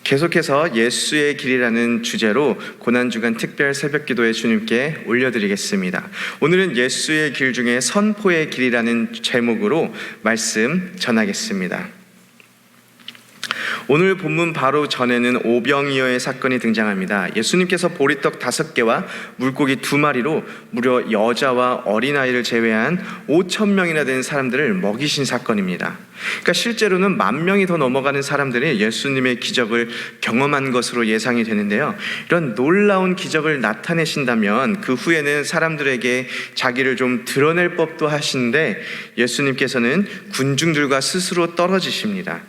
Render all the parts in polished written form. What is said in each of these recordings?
계속해서 예수의 길이라는 주제로 고난주간 특별 새벽기도에 주님께 올려드리겠습니다. 오늘은 예수의 길 중에 선포의 길이라는 제목으로 말씀 전하겠습니다. 오늘 본문 바로 전에는 오병이어의 사건이 등장합니다. 예수님께서 보리떡 5개와 물고기 2마리로 무려 여자와 어린아이를 제외한 5,000명이나 되는 사람들을 먹이신 사건입니다. 그러니까 실제로는 10,000명이 더 넘어가는 사람들이 예수님의 기적을 경험한 것으로 예상이 되는데요. 이런 놀라운 기적을 나타내신다면 그 후에는 사람들에게 자기를 좀 드러낼 법도 하시는데 예수님께서는 군중들과 스스로 떨어지십니다.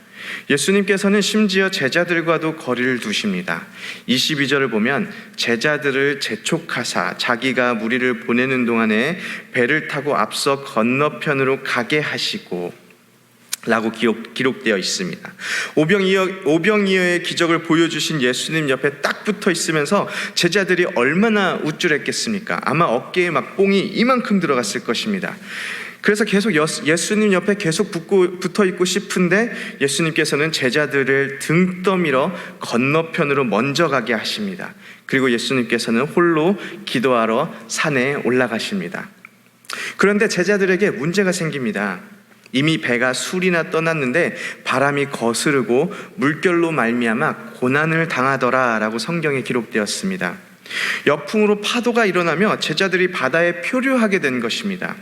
예수님께서는 심지어 제자들과도 거리를 두십니다. 22절을 보면 제자들을 재촉하사 자기가 무리를 보내는 동안에 배를 타고 앞서 건너편으로 가게 하시고 라고 기록되어 있습니다. 오병이어의 기적을 보여주신 예수님 옆에 딱 붙어 있으면서 제자들이 얼마나 우쭐했겠습니까? 아마 어깨에 막 뽕이 이만큼 들어갔을 것입니다. 그래서 계속 예수님 옆에 계속 붙어 있고 싶은데 예수님께서는 제자들을 등 떠밀어 건너편으로 먼저 가게 하십니다. 그리고 예수님께서는 홀로 기도하러 산에 올라가십니다. 그런데 제자들에게 문제가 생깁니다. 이미 배가 술이나 떠났는데 바람이 거스르고 물결로 말미암아 고난을 당하더라라고 성경에 기록되었습니다. 역풍으로 파도가 일어나며 제자들이 바다에 표류하게 된 것입니다.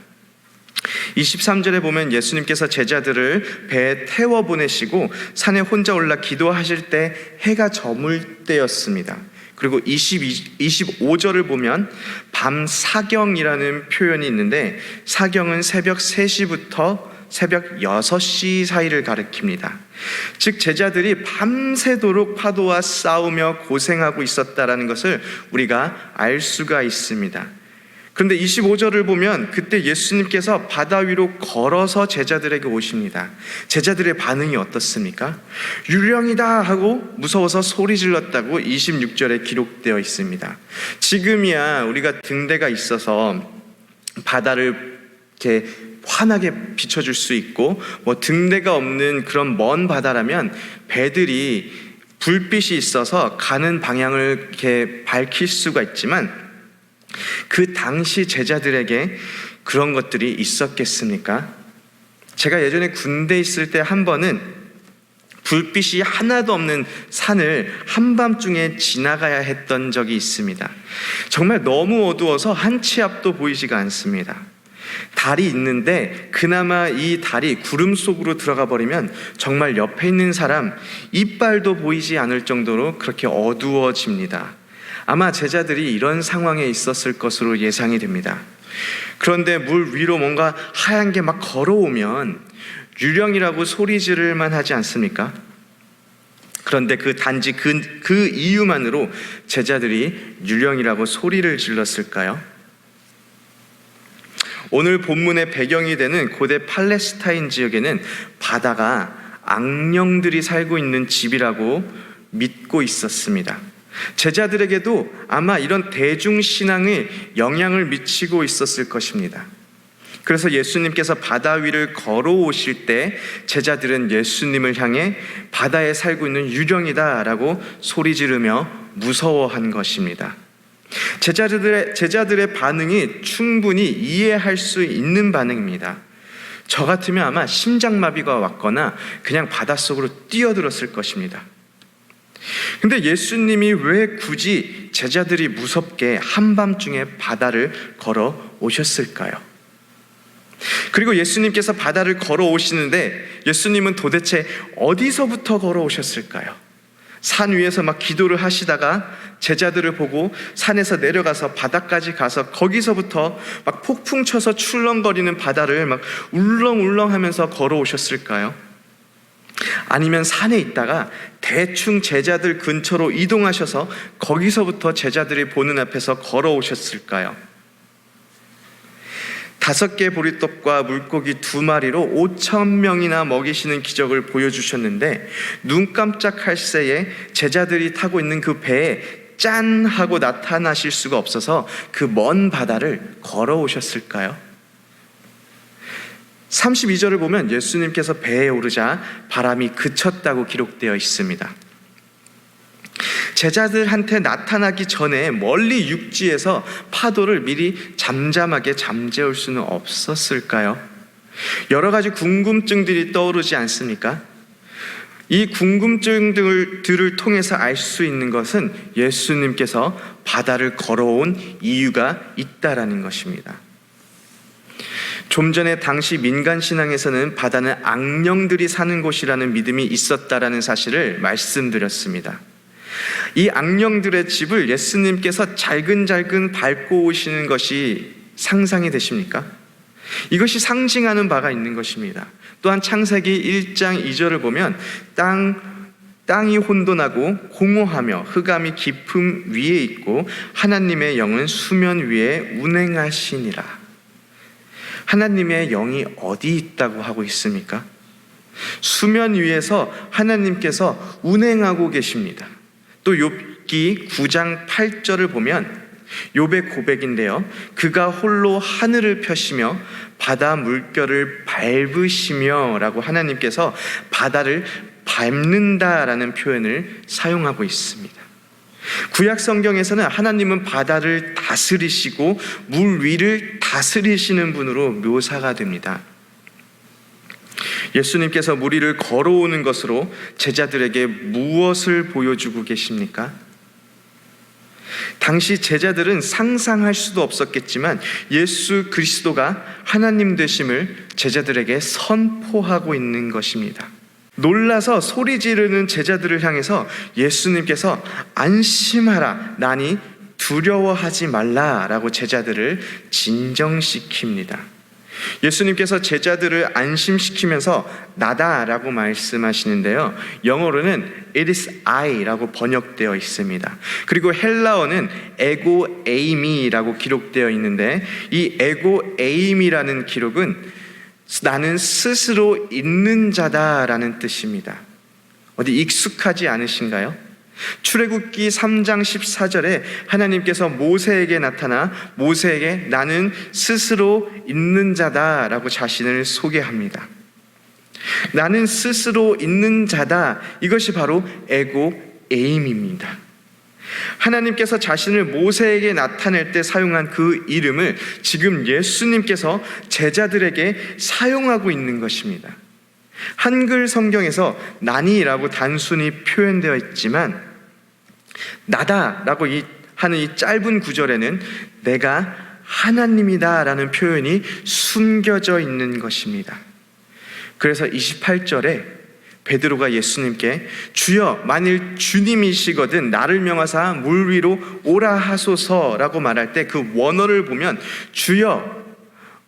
23절에 보면 예수님께서 제자들을 배에 태워 보내시고 산에 혼자 올라 기도하실 때 해가 저물 때였습니다. 그리고 25절을 보면 밤 사경이라는 표현이 있는데 사경은 새벽 3시부터 새벽 6시 사이를 가리킵니다. 즉 제자들이 밤새도록 파도와 싸우며 고생하고 있었다라는 것을 우리가 알 수가 있습니다. 그런데 25절을 보면 그때 예수님께서 바다 위로 걸어서 제자들에게 오십니다. 제자들의 반응이 어떻습니까? 유령이다 하고 무서워서 소리 질렀다고 26절에 기록되어 있습니다. 지금이야 우리가 등대가 있어서 바다를 이렇게 환하게 비춰줄 수 있고 등대가 없는 그런 먼 바다라면 배들이 불빛이 있어서 가는 방향을 이렇게 밝힐 수가 있지만 그 당시 제자들에게 그런 것들이 있었겠습니까? 제가 예전에 군대에 있을 때 한 번은 불빛이 하나도 없는 산을 한밤중에 지나가야 했던 적이 있습니다. 정말 너무 어두워서 한 치 앞도 보이지가 않습니다. 달이 있는데 그나마 이 달이 구름 속으로 들어가 버리면 정말 옆에 있는 사람 이빨도 보이지 않을 정도로 그렇게 어두워집니다. 아마 제자들이 이런 상황에 있었을 것으로 예상이 됩니다. 그런데 물 위로 뭔가 하얀 게 막 걸어오면 유령이라고 소리 지를만 하지 않습니까? 그런데 단지 그 이유만으로 제자들이 유령이라고 소리를 질렀을까요? 오늘 본문의 배경이 되는 고대 팔레스타인 지역에는 바다가 악령들이 살고 있는 집이라고 믿고 있었습니다. 제자들에게도 아마 이런 대중신앙에 영향을 미치고 있었을 것입니다. 그래서 예수님께서 바다 위를 걸어오실 때 제자들은 예수님을 향해 바다에 살고 있는 유령이다 라고 소리 지르며 무서워한 것입니다. 제자들의 반응이 충분히 이해할 수 있는 반응입니다. 저 같으면 아마 심장마비가 왔거나 그냥 바닷속으로 뛰어들었을 것입니다. 근데 예수님이 왜 굳이 제자들이 무섭게 한밤중에 바다를 걸어 오셨을까요? 그리고 예수님께서 바다를 걸어 오시는데 예수님은 도대체 어디서부터 걸어 오셨을까요? 산 위에서 막 기도를 하시다가 제자들을 보고 산에서 내려가서 바다까지 가서 거기서부터 막 폭풍 쳐서 출렁거리는 바다를 막 울렁울렁 하면서 걸어 오셨을까요? 아니면 산에 있다가 대충 제자들 근처로 이동하셔서 거기서부터 제자들이 보는 앞에서 걸어오셨을까요? 5개 보리떡과 물고기 2마리로 5,000명이나 먹이시는 기적을 보여주셨는데 눈 깜짝할 새에 제자들이 타고 있는 그 배에 짠 하고 나타나실 수가 없어서 그 먼 바다를 걸어오셨을까요? 32절을 보면 예수님께서 배에 오르자 바람이 그쳤다고 기록되어 있습니다. 제자들한테 나타나기 전에 멀리 육지에서 파도를 미리 잠잠하게 잠재울 수는 없었을까요? 여러 가지 궁금증들이 떠오르지 않습니까? 이 궁금증들을 통해서 알 수 있는 것은 예수님께서 바다를 걸어온 이유가 있다라는 것입니다. 좀 전에 당시 민간 신앙에서는 바다는 악령들이 사는 곳이라는 믿음이 있었다라는 사실을 말씀드렸습니다. 이 악령들의 집을 예수님께서 잘근잘근 밟고 오시는 것이 상상이 되십니까? 이것이 상징하는 바가 있는 것입니다. 또한 창세기 1장 2절을 보면 땅이 혼돈하고 공허하며 흑암이 깊음 위에 있고 하나님의 영은 수면 위에 운행하시니라. 하나님의 영이 어디 있다고 하고 있습니까? 수면 위에서 하나님께서 운행하고 계십니다. 또 욥기 9장 8절을 보면 욥의 고백인데요, 그가 홀로 하늘을 펴시며 바다 물결을 밟으시며 라고 하나님께서 바다를 밟는다라는 표현을 사용하고 있습니다. 구약 성경에서는 하나님은 바다를 다스리시고 물 위를 다스리시는 분으로 묘사가 됩니다. 예수님께서 물 위를 걸어오는 것으로 제자들에게 무엇을 보여주고 계십니까? 당시 제자들은 상상할 수도 없었겠지만 예수 그리스도가 하나님 되심을 제자들에게 선포하고 있는 것입니다. 놀라서 소리 지르는 제자들을 향해서 예수님께서 안심하라, 나니 두려워하지 말라라고 제자들을 진정시킵니다. 예수님께서 제자들을 안심시키면서 나다라고 말씀하시는데요, 영어로는 it is I라고 번역되어 있습니다. 그리고 헬라어는 에고 에이미라고 기록되어 있는데, 이 에고 에이미라는 기록은 나는 스스로 있는 자다라는 뜻입니다. 어디 익숙하지 않으신가요? 출애굽기 3장 14절에 하나님께서 모세에게 나타나 모세에게 나는 스스로 있는 자다라고 자신을 소개합니다. 나는 스스로 있는 자다, 이것이 바로 에고 에임입니다. 하나님께서 자신을 모세에게 나타낼 때 사용한 그 이름을 지금 예수님께서 제자들에게 사용하고 있는 것입니다. 한글 성경에서 나니라고 단순히 표현되어 있지만 나다라고 하는 이 짧은 구절에는 내가 하나님이다 라는 표현이 숨겨져 있는 것입니다. 그래서 28절에 베드로가 예수님께 주여, 만일 주님이시거든 나를 명하사 물 위로 오라 하소서라고 말할 때 그 원어를 보면 주여,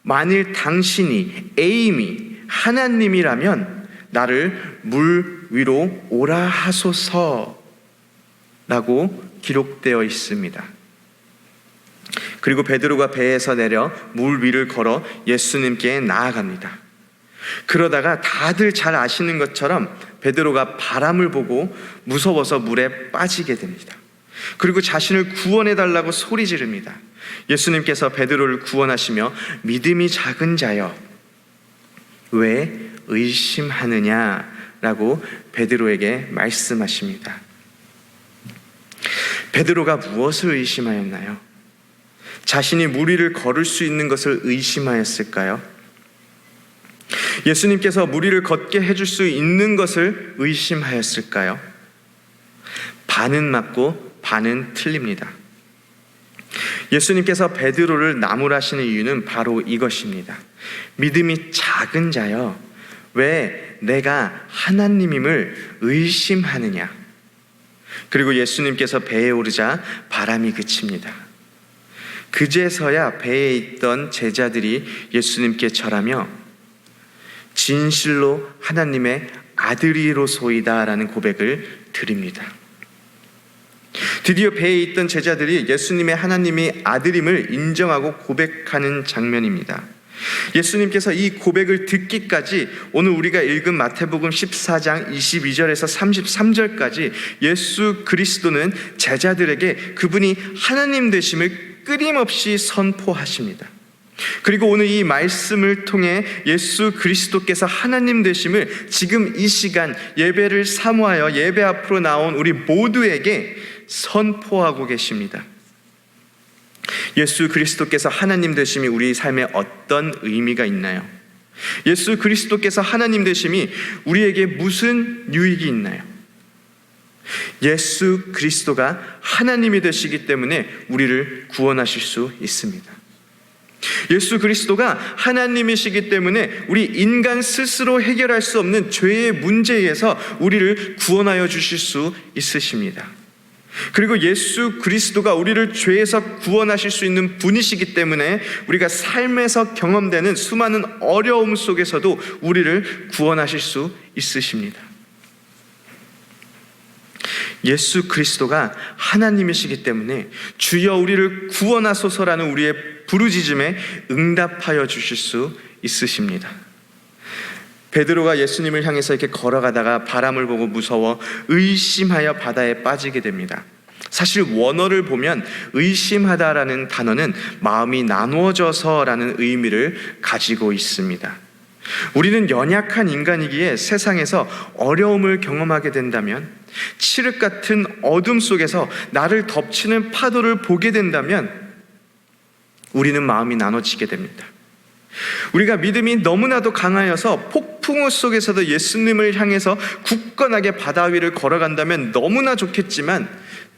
만일 당신이 에임이 하나님이라면 나를 물 위로 오라 하소서라고 기록되어 있습니다. 그리고 베드로가 배에서 내려 물 위를 걸어 예수님께 나아갑니다. 그러다가 다들 잘 아시는 것처럼 베드로가 바람을 보고 무서워서 물에 빠지게 됩니다. 그리고 자신을 구원해달라고 소리 지릅니다. 예수님께서 베드로를 구원하시며 믿음이 작은 자여 왜 의심하느냐라고 베드로에게 말씀하십니다. 베드로가 무엇을 의심하였나요? 자신이 물 위를 걸을 수 있는 것을 의심하였을까요? 예수님께서 물 위를 걷게 해줄 수 있는 것을 의심하였을까요? 반은 맞고 반은 틀립니다. 예수님께서 베드로를 나무라시는 이유는 바로 이것입니다. 믿음이 작은 자여 왜 내가 하나님임을 의심하느냐. 그리고 예수님께서 배에 오르자 바람이 그칩니다. 그제서야 배에 있던 제자들이 예수님께 절하며 진실로 하나님의 아들이로소이다 라는 고백을 드립니다. 드디어 배에 있던 제자들이 예수님의 하나님의 아들임을 인정하고 고백하는 장면입니다. 예수님께서 이 고백을 듣기까지 오늘 우리가 읽은 마태복음 14장 22절에서 33절까지 예수 그리스도는 제자들에게 그분이 하나님 되심을 끊임없이 선포하십니다. 그리고 오늘 이 말씀을 통해 예수 그리스도께서 하나님 되심을 지금 이 시간 예배를 사모하여 예배 앞으로 나온 우리 모두에게 선포하고 계십니다. 예수 그리스도께서 하나님 되심이 우리 삶에 어떤 의미가 있나요? 예수 그리스도께서 하나님 되심이 우리에게 무슨 유익이 있나요? 예수 그리스도가 하나님이 되시기 때문에 우리를 구원하실 수 있습니다. 예수 그리스도가 하나님이시기 때문에 우리 인간 스스로 해결할 수 없는 죄의 문제에서 우리를 구원하여 주실 수 있으십니다. 그리고 예수 그리스도가 우리를 죄에서 구원하실 수 있는 분이시기 때문에 우리가 삶에서 경험되는 수많은 어려움 속에서도 우리를 구원하실 수 있으십니다. 예수 그리스도가 하나님이시기 때문에 주여 우리를 구원하소서라는 우리의 부르짖음에 응답하여 주실 수 있으십니다. 베드로가 예수님을 향해서 이렇게 걸어가다가 바람을 보고 무서워 의심하여 바다에 빠지게 됩니다. 사실 원어를 보면 의심하다라는 단어는 마음이 나누어져서라는 의미를 가지고 있습니다. 우리는 연약한 인간이기에 세상에서 어려움을 경험하게 된다면, 칠흑 같은 어둠 속에서 나를 덮치는 파도를 보게 된다면 우리는 마음이 나눠지게 됩니다. 우리가 믿음이 너무나도 강하여서 폭풍우 속에서도 예수님을 향해서 굳건하게 바다 위를 걸어간다면 너무나 좋겠지만,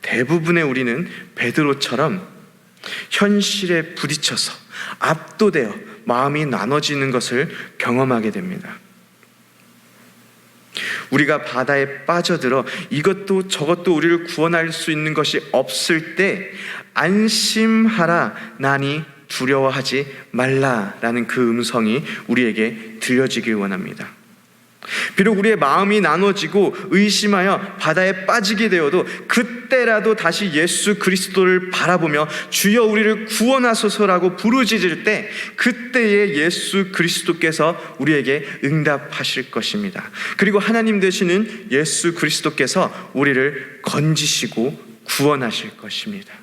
대부분의 우리는 베드로처럼 현실에 부딪혀서 압도되어 마음이 나눠지는 것을 경험하게 됩니다. 우리가 바다에 빠져들어 이것도 저것도 우리를 구원할 수 있는 것이 없을 때 안심하라, 나니 두려워하지 말라라는 그 음성이 우리에게 들려지길 원합니다. 비록 우리의 마음이 나눠지고 의심하여 바다에 빠지게 되어도 그때라도 다시 예수 그리스도를 바라보며 주여 우리를 구원하소서라고 부르짖을 때, 그때에 예수 그리스도께서 우리에게 응답하실 것입니다. 그리고 하나님 되시는 예수 그리스도께서 우리를 건지시고 구원하실 것입니다.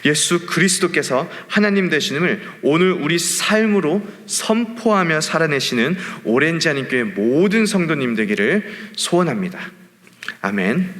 예수 그리스도께서 하나님 되시음을 오늘 우리 삶으로 선포하며 살아내시는 오렌지 하나님 교회 모든 성도님 되기를 소원합니다. 아멘.